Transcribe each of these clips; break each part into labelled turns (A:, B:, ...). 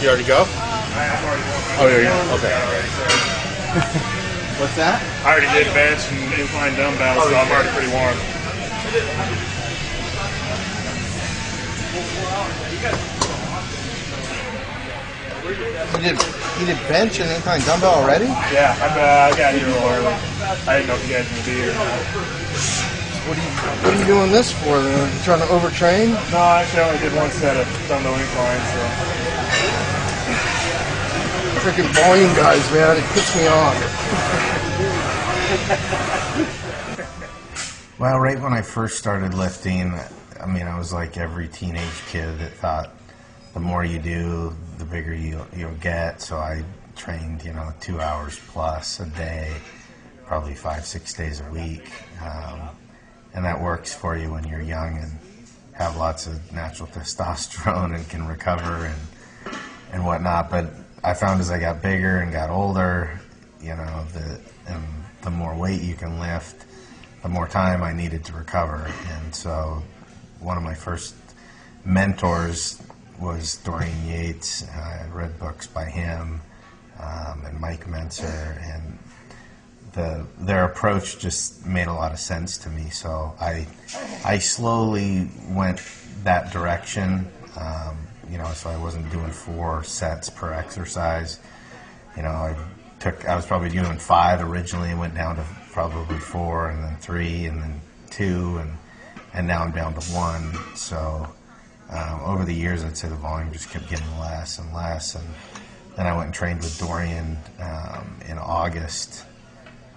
A: You already go?
B: I've already
A: Oh, you're okay. What's that?
B: I already did bench and incline dumbbells, so I'm already pretty warm.
A: You did bench and incline dumbbell already?
B: Yeah, I got here a little early. I didn't know if you guys would be here.
A: What are you doing this for then? You trying to overtrain?
B: No, actually I only did one set of dumbbell incline, so.
A: Freaking volume guys, man, it puts me off. Well, right when I first started lifting, I mean, I was like every teenage kid that thought the more you do, the bigger you'll get. So I trained, 2 hours plus a day, probably 5-6 days a week. And that works for you when you're young and have lots of natural testosterone and can recover and whatnot. But I found as I got bigger and got older, the more weight you can lift, the more time I needed to recover. And so one of my first mentors was Dorian Yates. I read books by him and Mike Mentzer, and their approach just made a lot of sense to me. So I slowly went that direction. So I wasn't doing 4 sets per exercise. I was probably doing 5 originally, and went down to probably 4, and then 3, and then 2, and now I'm down to 1. So over the years, I'd say the volume just kept getting less and less. And then I went and trained with Dorian in August,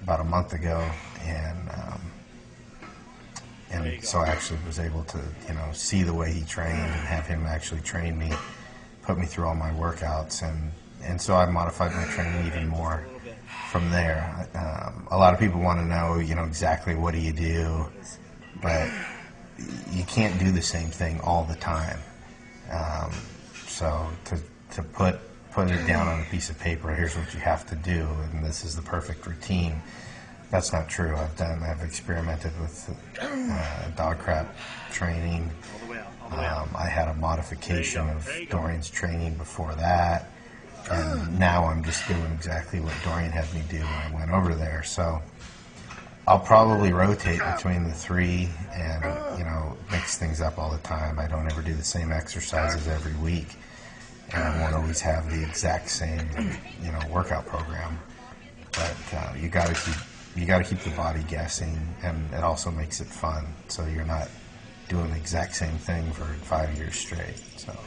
A: about a month ago, and so I actually was able to, see the way he trained and have him actually train me, put me through all my workouts, and so I modified my training even more from there. A lot of people want to know, exactly what do you do, but you can't do the same thing all the time. So to put it down on a piece of paper, here's what you have to do, and this is the perfect routine. That's not true. I've experimented with dog crap training. I had a modification of Dorian's training before that, and now I'm just doing exactly what Dorian had me do when I went over there. So I'll probably rotate between the 3 and, mix things up all the time. I don't ever do the same exercises every week, and I won't always have the exact same, workout program. But you got to keep the body guessing, and it also makes it fun. So you're not doing the exact same thing for 5 years straight. So.